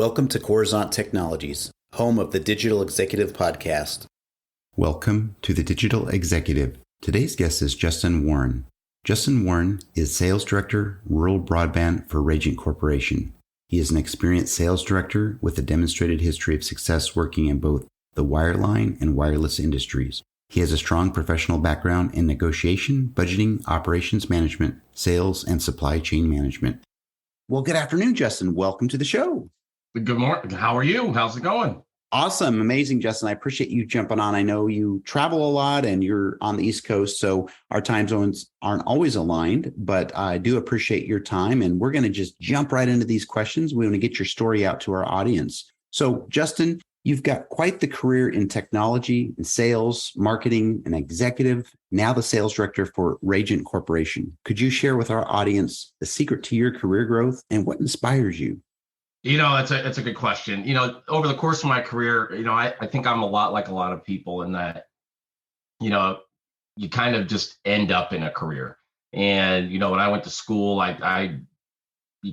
Welcome to Coruzant Technologies, home of the Digital Executive Podcast. Welcome to the Digital Executive. Today's guest is Justin Warren. Justin Warren is Sales Director, Rural Broadband for Rajant Corporation. He is an experienced sales director with a demonstrated history of success working in both the wireline and wireless industries. He has a strong professional background in negotiation, budgeting, operations management, sales, and supply chain management. Well, good afternoon, Justin. Welcome to the show. Good morning. How are you? How's it going? Awesome. Amazing, Justin. I appreciate you jumping on. I know you travel a lot and you're on the East Coast, so our time zones aren't always aligned, but I do appreciate your time. And we're going to just jump right into these questions. We want to get your story out to our audience. So, Justin, you've got quite the career in technology, in sales, marketing, and executive, now the sales director for Rajant Corporation. Could you share with our audience the secret to your career growth and what inspires you? It's a good question. Over the course of my career, I think I'm a lot like a lot of people in that, you kind of just end up in a career. And, when I went to school, I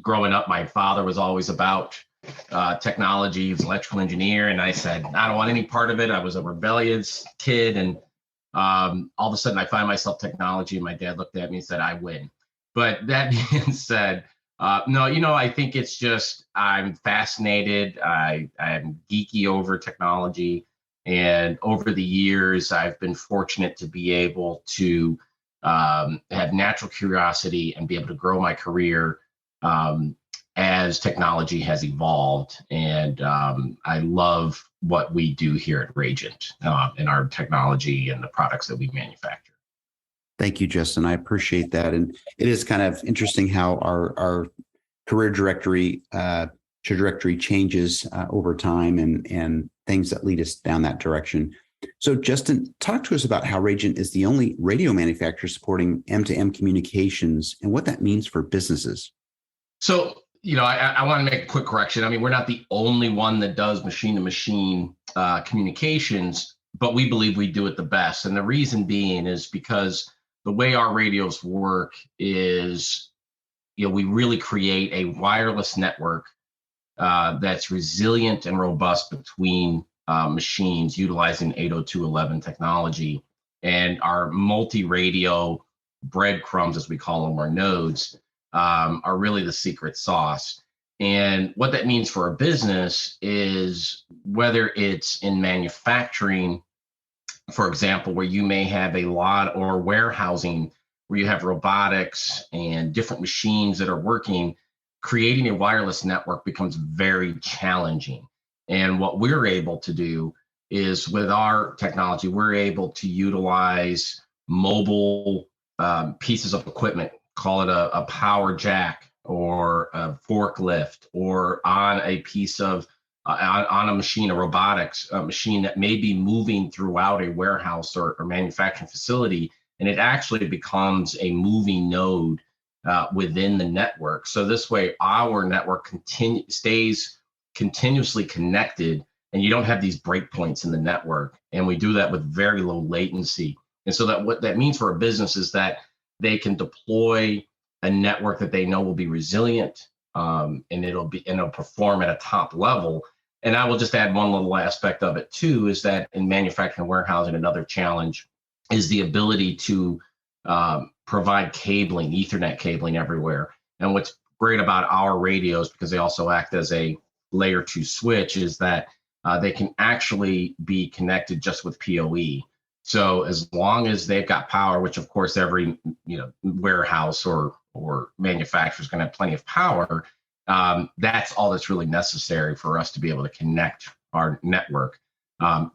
growing up, my father was always about technology. He was an electrical engineer. And I said, I don't want any part of it. I was a rebellious kid. And all of a sudden I find myself technology. And my dad looked at me and said, I win. But that being said, no, I think it's just I'm fascinated. I'm geeky over technology. And over the years, I've been fortunate to be able to have natural curiosity and be able to grow my career as technology has evolved. And I love what we do here at Rajant in our technology and the products that we manufacture. Thank you, Justin. I appreciate that. And it is kind of interesting how our career trajectory changes over time and things that lead us down that direction. So, Justin, talk to us about how Rajant is the only radio manufacturer supporting M2M communications and what that means for businesses. So, I want to make a quick correction. I mean, we're not the only one that does machine-to-machine communications, but we believe we do it the best. And the reason being is because the way our radios work is, we really create a wireless network that's resilient and robust between machines utilizing 802.11 technology. And our multi-radio breadcrumbs, as we call them, or nodes, are really the secret sauce. And what that means for a business is whether it's in manufacturing, for example, where you may have a lot, or warehousing where you have robotics and different machines that are working, creating a wireless network becomes very challenging. And what we're able to do is, with our technology, we're able to utilize mobile pieces of equipment, call it a power jack or a forklift, or on a piece of on a machine, a robotics machine that may be moving throughout a warehouse or manufacturing facility, and it actually becomes a moving node within the network. So this way, our network stays continuously connected, and you don't have these breakpoints in the network. And we do that with very low latency. And so that what that means for a business is that they can deploy a network that they know will be resilient, and it'll perform at a top level. And I will just add one little aspect of it too, is that in manufacturing and warehousing, another challenge is the ability to provide cabling, Ethernet cabling everywhere. And what's great about our radios, because they also act as a layer 2 switch, is that they can actually be connected just with PoE. So as long as they've got power, which of course every warehouse or manufacturer is going to have plenty of power, that's all that's really necessary for us to be able to connect our network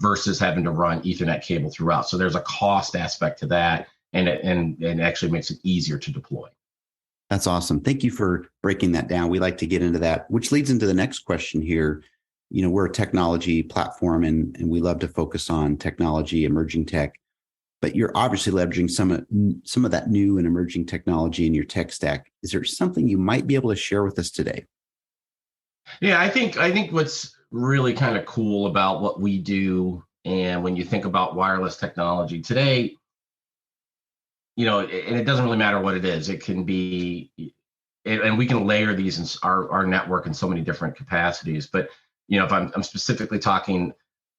versus having to run Ethernet cable throughout. So there's a cost aspect to that, and it actually makes it easier to deploy. That's awesome. Thank you for breaking that down. We like to get into that, which leads into the next question here. We're a technology platform and we love to focus on technology, emerging tech, but you're obviously leveraging some of that new and emerging technology in your tech stack. Is there something you might be able to share with us today? Yeah, I think what's really kind of cool about what we do, and when you think about wireless technology today, and it doesn't really matter what it is. It can be and we can layer these in our network in so many different capacities. But if I'm specifically talking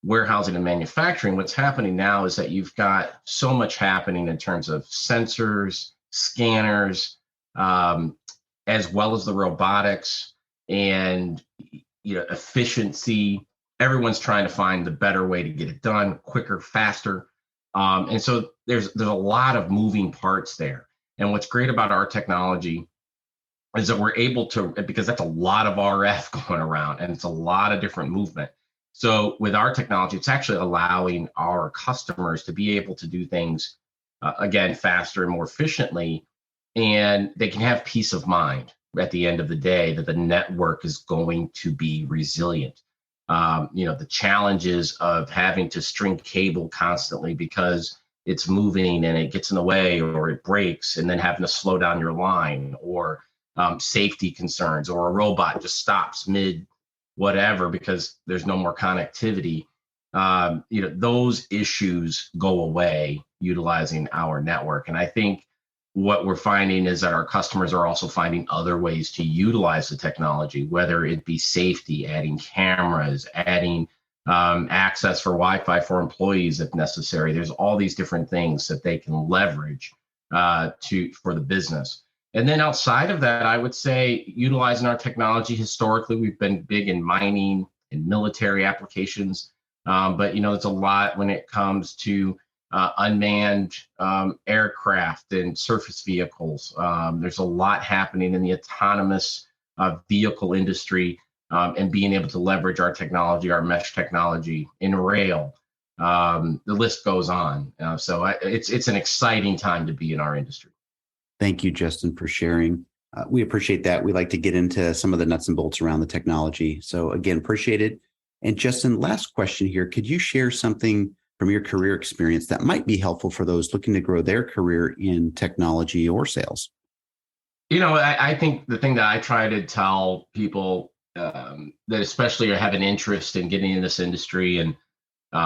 warehousing and manufacturing, what's happening now is that you've got so much happening in terms of sensors, scanners, as well as the robotics and efficiency. Everyone's trying to find the better way to get it done quicker, faster. And so there's a lot of moving parts there. And what's great about our technology is that we're able to, because that's a lot of RF going around and it's a lot of different movement. So with our technology, it's actually allowing our customers to be able to do things, again, faster and more efficiently. And they can have peace of mind at the end of the day that the network is going to be resilient. The challenges of having to string cable constantly because it's moving and it gets in the way or it breaks, and then having to slow down your line, or safety concerns, or a robot just stops mid whatever because there's no more connectivity. Those issues go away utilizing our network. And I think what we're finding is that our customers are also finding other ways to utilize the technology, whether it be safety, adding cameras, adding access for Wi-Fi for employees if necessary. There's all these different things that they can leverage for the business. And then outside of that, I would say utilizing our technology, historically, we've been big in mining and military applications. But it's a lot when it comes to unmanned aircraft and surface vehicles. There's a lot happening in the autonomous vehicle industry, and being able to leverage our technology, our mesh technology in rail. The list goes on. So it's an exciting time to be in our industry. Thank you, Justin, for sharing. We appreciate that. We like to get into some of the nuts and bolts around the technology. So again, appreciate it. And Justin, last question here. Could you share something from your career experience that might be helpful for those looking to grow their career in technology or sales? I think the thing that I try to tell people that especially have an interest in getting in this industry and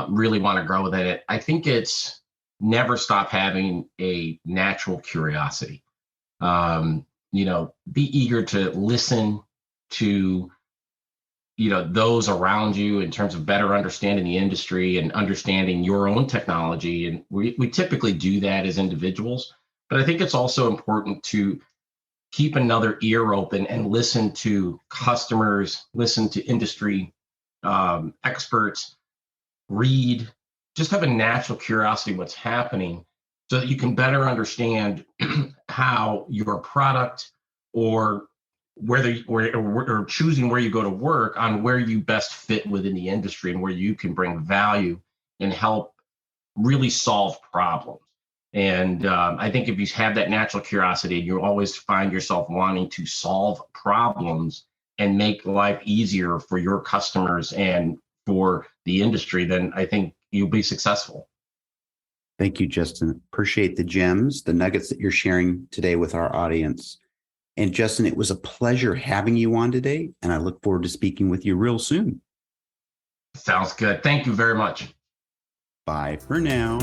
really want to grow within it, I think it's never stop having a natural curiosity. Be eager to listen to those around you in terms of better understanding the industry and understanding your own technology. And we typically do that as individuals, but I think it's also important to keep another ear open and listen to customers, listen to industry experts, read, just have a natural curiosity what's happening so that you can better understand how your product or or choosing where you go to work on where you best fit within the industry and where you can bring value and help really solve problems. And I think if you have that natural curiosity, you always find yourself wanting to solve problems and make life easier for your customers and for the industry, then I think you'll be successful. Thank you, Justin. Appreciate the gems, the nuggets that you're sharing today with our audience. And Justin, it was a pleasure having you on today, and I look forward to speaking with you real soon. Sounds good. Thank you very much. Bye for now.